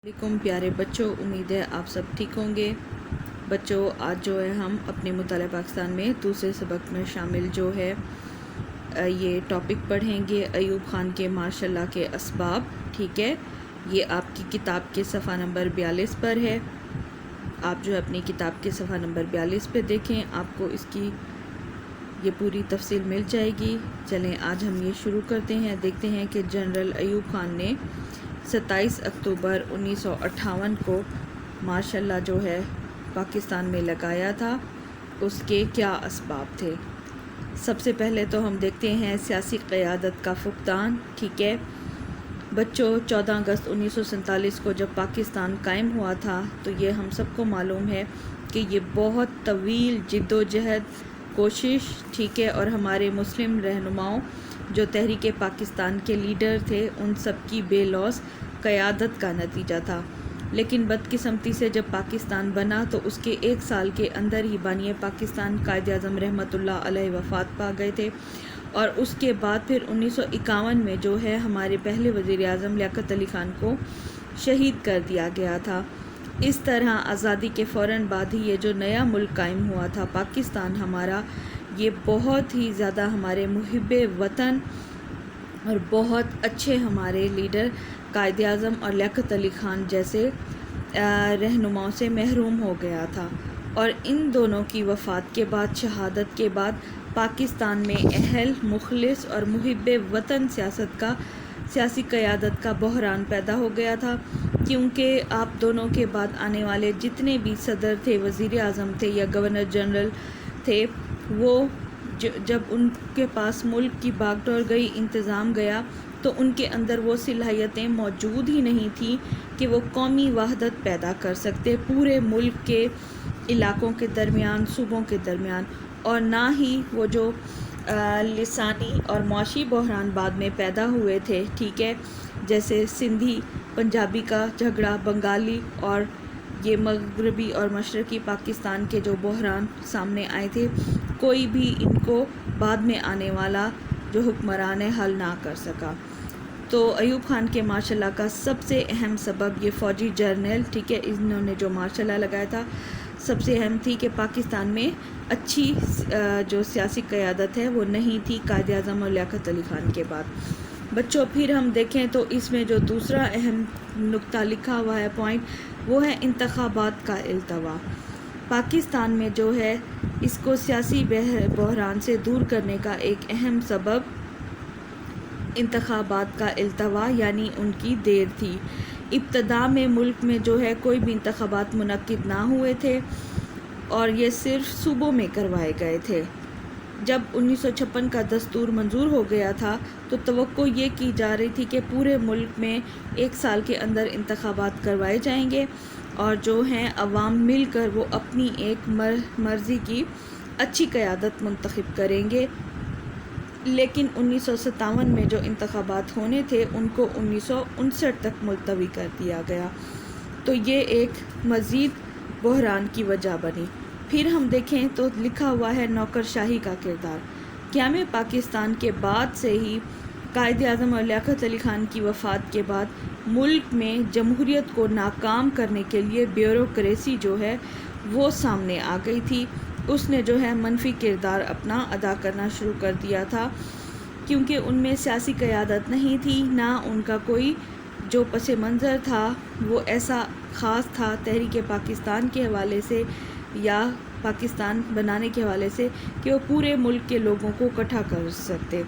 वालेकुम प्यारे बच्चों, उम्मीद है आप सब ठीक होंगे। बच्चों, आज जो है हम अपने मुताला पाकिस्तान में दूसरे सबक में शामिल जो है ये टॉपिक पढ़ेंगे अयूब ख़ान के माशाल्लाह के असबाब। ठीक है, ये आपकी किताब के सफ़ा नंबर 42 पर है। आप जो है अपनी किताब के सफ़ा नंबर 42 पे देखें, आपको इसकी ये पूरी तफसील मिल जाएगी। चलें आज हम ये शुरू करते हैं। देखते हैं कि जनरल अयूब ख़ान ने 27 अक्टूबर 1958 को माशाल्लाह जो है पाकिस्तान में लगाया था, उसके क्या असबाब थे। सबसे पहले तो हम देखते हैं सियासी क़यादत का फुक़दान। ठीक है बच्चों, 14 अगस्त 1947 को जब पाकिस्तान कायम हुआ था तो ये हम सबको मालूम है कि ये बहुत तवील जिद्दोजहद कोशिश, ठीक है, और हमारे मुस्लिम रहनुमाओं जो तहरीक पाकिस्तान के लीडर थे उन सब की बेलौस क़यादत का नतीजा था। लेकिन बदकिस्मती से जब पाकिस्तान बना तो उसके एक साल के अंदर ही बानी पाकिस्तान कायद-ए-आज़म रहमतुल्लाह अलैह वफ़ात पा गए थे, और उसके बाद फिर 1951 में जो है हमारे पहले वज़ीर आज़म लियाक़त अली ख़ान को शहीद कर दिया गया था। इस तरह आज़ादी के फ़ौरन बाद ही ये जो नया मुल्क कायम हुआ था पाकिस्तान हमारा, ये बहुत ही ज़्यादा हमारे मुहिब्बे वतन और बहुत अच्छे हमारे लीडर कायद-ए-आज़म और लियाक़त अली ख़ान जैसे रहनुमाओं से महरूम हो गया था। और इन दोनों की वफ़ात के बाद, शहादत के बाद पाकिस्तान में अहल, मुखलिस और मुहिब्बे वतन सियासी क़यादत का बहरान पैदा हो गया था, क्योंकि आप दोनों के बाद आने वाले जितने भी सदर थे, वज़ीर आज़म थे या गवर्नर जनरल थे, वो जब उनके पास मुल्क की भागदौड़ गई, इंतज़ाम गया, तो उनके अंदर वो सलाहियतें मौजूद ही नहीं थी कि वो कौमी वहदत पैदा कर सकते पूरे मुल्क के इलाक़ों के दरमियान, सूबों के दरमियान, और ना ही वो जो लिसानी और मुआशी बहरान बाद में पैदा हुए थे, ठीक है, जैसे सिंधी पंजाबी का झगड़ा, बंगाली और ये मगरबी और मशरक़ी पाकिस्तान के जो बहरान सामने आए थे, कोई भी इनको बाद में आने वाला जो हुक्मरान है हल ना कर सका। तो अयूब ख़ान के माशाल्लाह का सबसे अहम सबब ये फ़ौजी जर्नल, ठीक है, इन्होंने जो माशाल्लाह लगाया था, सबसे अहम थी कि पाकिस्तान में अच्छी जो सियासी क़यादत है वो नहीं थी कायद-ए-आज़म और लियाक़त अली ख़ान के बाद। बच्चों, फिर हम देखें तो इसमें जो दूसरा अहम नुक्ता लिखा हुआ है पॉइंट, वो है इंतख़ाबात का इल्तवा। पाकिस्तान में जो है इसको सियासी बहरान से दूर करने का एक अहम सबब इंतख़ाबात का इल्तवा यानी उनकी देर थी। इब्तदा में मुल्क में जो है कोई भी इंतख़ाबात मुनक्किद ना हुए थे और ये सिर्फ सूबों में करवाए गए थे। जब 1956 का दस्तूर मंजूर हो गया था तो तवक्को ये की जा रही थी कि पूरे मुल्क में एक साल के अंदर इंतख़ाबात करवाए जाएंगे और जो हैं अवाम मिलकर वो अपनी एक मर्ज़ी की अच्छी क़यादत मुंतखब करेंगे। लेकिन 1957 में जो इंतख़ाबात होने थे उनको 1959 तक मुलतवी कर दिया गया, तो ये एक मज़ीद बहरान की वजह बनी। फिर हम देखें तो लिखा हुआ है नौकरशाही का किरदार। क़याम पाकिस्तान के बाद से ही कायद-ए-आज़म और लियाक़त अली ख़ान की वफ़ात के बाद मुल्क में जमहूरियत को नाकाम करने के लिए ब्यूरोक्रेसी जो है वो सामने आ गई थी। उसने जो है मनफी किरदार अपना अदा करना शुरू कर दिया था, क्योंकि उनमें सियासी क़यादत नहीं थी, ना उनका कोई जो पस मंज़र था वो ऐसा ख़ास था तहरीक पाकिस्तान के हवाले से या पाकिस्तान बनाने के हवाले से कि वो पूरे मुल्क के लोगों को इकट्ठा कर सकते।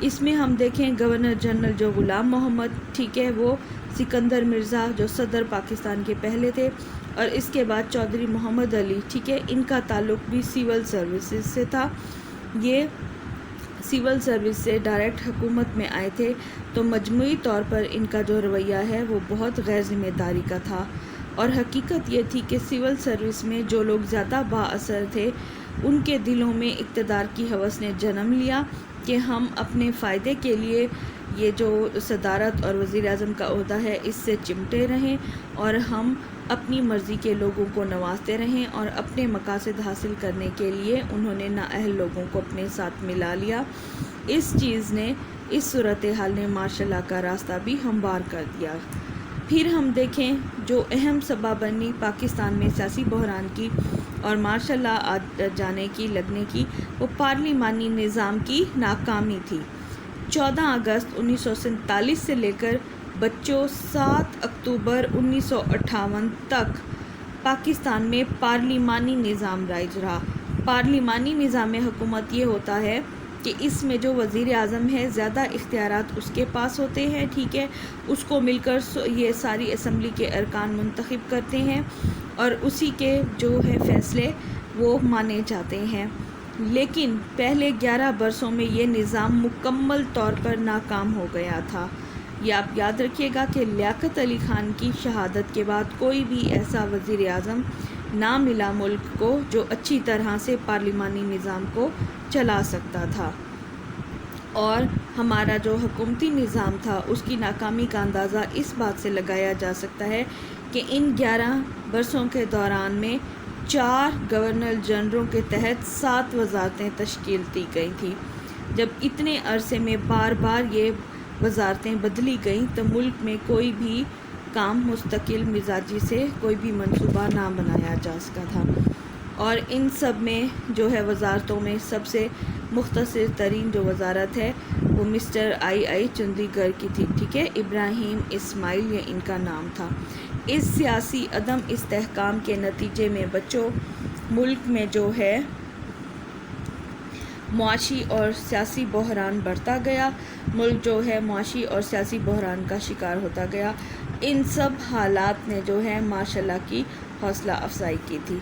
इसमें हम देखें गवर्नर जनरल जो ग़ुलाम मोहम्मद, ठीक है, वो सिकंदर मिर्ज़ा जो सदर पाकिस्तान के पहले थे, और इसके बाद चौधरी मोहम्मद अली, ठीक है, इनका ताल्लुक़ भी सिविल सर्विसेज से था। ये सिविल सर्विस से डायरेक्ट हुकूमत में आए थे, तो मजमूई तौर पर इनका जो रवैया है वो बहुत गैर ज़िम्मेदारी का था। और हकीकत ये थी कि सिविल सर्विस में जो लोग ज़्यादा बाअसर थे उनके दिलों में इक़्तिदार की हवस ने जन्म लिया कि हम अपने फ़ायदे के लिए ये जो सदारत और वज़ीर आज़म का ओहदा है इससे चिमटे रहें और हम अपनी मर्ज़ी के लोगों को नवाजते रहें, और अपने मकासद हासिल करने के लिए उन्होंने नाअहल लोगों को अपने साथ मिला लिया। इस चीज़ ने, इस सूरत हाल ने माशाल्लाह का रास्ता भी हमवार कर दिया। پھر ہم دیکھیں جو اہم سبب بنی پاکستان میں سیاسی بحران کی اور مارشل لا آ جانے کی لگنے کی، وہ پارلیمانی نظام کی ناکامی تھی۔ 14 اگست 1947 سے لے کر بچوں 7 اکتوبر 1958 تک پاکستان میں پارلیمانی نظام رائج رہا۔ پارلیمانی نظام حکومت یہ ہوتا ہے کہ اس میں جو وزیر اعظم ہے زیادہ اختیارات اس کے پاس ہوتے ہیں، ٹھیک ہے، اس کو مل کر یہ ساری اسمبلی کے ارکان منتخب کرتے ہیں اور اسی کے جو ہے فیصلے وہ مانے جاتے ہیں۔ لیکن پہلے 11 برسوں میں یہ نظام مکمل طور پر ناکام ہو گیا تھا۔ یہ آپ یاد رکھیے گا کہ لیاقت علی خان کی شہادت کے بعد کوئی بھی ایسا وزیر اعظم نہ ملا ملک کو جو اچھی طرح سے پارلیمانی نظام کو چلا سکتا تھا، اور ہمارا جو حکومتی نظام تھا اس کی ناکامی کا اندازہ اس بات سے لگایا جا سکتا ہے کہ ان 11 برسوں کے دوران میں 4 گورنر جنرلوں کے تحت 7 وزارتیں تشکیل دی گئی تھیں۔ جب اتنے عرصے میں بار بار یہ وزارتیں بدلی گئیں تو ملک میں کوئی بھی کام مستقل مزاجی سے کوئی بھی منصوبہ نہ بنایا جا سکا تھا، اور ان سب میں جو ہے وزارتوں میں سب سے مختصر ترین جو وزارت ہے وہ مسٹر آئی چندی گڑھ کی تھی، ٹھیک ہے، ابراہیم اسماعیل یہ ان کا نام تھا۔ اس سیاسی عدم استحکام کے نتیجے میں بچوں ملک میں جو ہے معاشی اور سیاسی بحران بڑھتا گیا، ملک جو ہے معاشی اور سیاسی بحران کا شکار ہوتا گیا۔ ان سب حالات نے جو ہے ماشاء اللہ کی حوصلہ افزائی کی تھی۔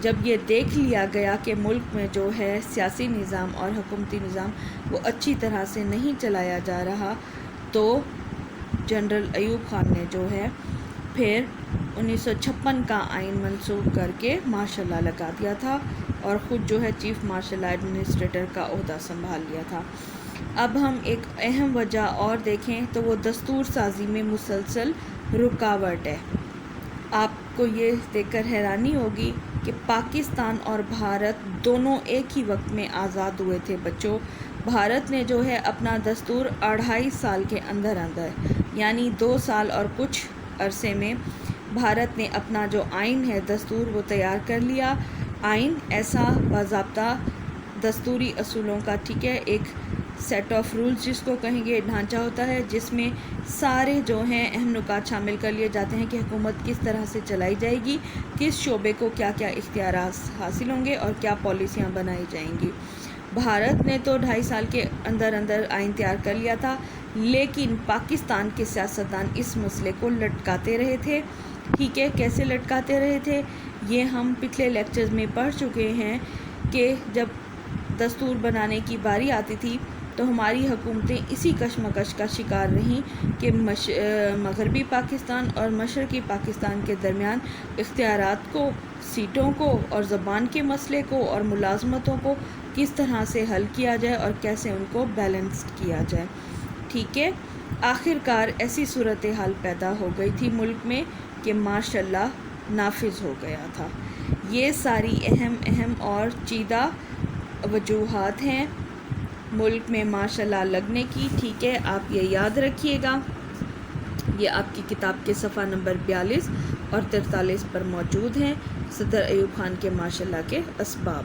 جب یہ دیکھ لیا گیا کہ ملک میں جو ہے سیاسی نظام اور حکومتی نظام وہ اچھی طرح سے نہیں چلایا جا رہا، تو جنرل ایوب خان نے جو ہے پھر 1956 کا آئین منسوخ کر کے مارشل لا لگا دیا تھا اور خود جو ہے چیف مارشل ایڈمنسٹریٹر کا عہدہ سنبھال لیا تھا۔ اب ہم ایک اہم وجہ اور دیکھیں تو وہ دستور سازی میں مسلسل رکاوٹ ہے۔ آپ کو یہ دیکھ کر حیرانی ہوگی کہ پاکستان اور بھارت دونوں ایک ہی وقت میں آزاد ہوئے تھے بچوں۔ بھارت نے جو ہے اپنا دستور 2.5 سال کے اندر یعنی 2 سال اور کچھ عرصے میں بھارت نے اپنا جو آئین ہے دستور وہ تیار کر لیا۔ آئین ایسا باضابطہ دستوری اصولوں کا، ٹھیک ہے، ایک سیٹ آف رولز جس کو کہیں گے ڈھانچہ ہوتا ہے جس میں سارے جو ہیں اہم نکات شامل کر لیے جاتے ہیں کہ حکومت کس طرح سے چلائی جائے گی، کس شعبے کو کیا کیا اختیارات حاصل ہوں گے اور کیا پالیسیاں بنائی جائیں گی۔ بھارت نے تو 2.5 سال کے اندر آئین تیار کر لیا تھا، لیکن پاکستان کے سیاستدان اس مسئلے کو لٹکاتے رہے تھے، ٹھیک ہے، کیسے لٹکاتے رہے تھے یہ ہم پچھلے لیکچرز میں پڑھ چکے ہیں کہ جب دستور بنانے کی باری آتی تھی تو ہماری حکومتیں اسی کشمکش کا شکار رہیں کہ مغربی پاکستان اور مشرقی پاکستان کے درمیان اختیارات کو، سیٹوں کو اور زبان کے مسئلے کو اور ملازمتوں کو کس طرح سے حل کیا جائے اور کیسے ان کو بیلنس کیا جائے، ٹھیک ہے۔ آخر کار ایسی صورتحال پیدا ہو گئی تھی ملک میں کہ ماشاء اللہ نافذ ہو گیا تھا۔ یہ ساری اہم اور چیدہ وجوہات ہیں ملک میں ماشاء اللہ لگنے کی، ٹھیک ہے، آپ یہ یاد رکھیے گا۔ یہ آپ کی کتاب کے صفحہ نمبر 42 اور 43 پر موجود ہیں، صدر ایوب خان کے ماشاء اللہ کے اسباب۔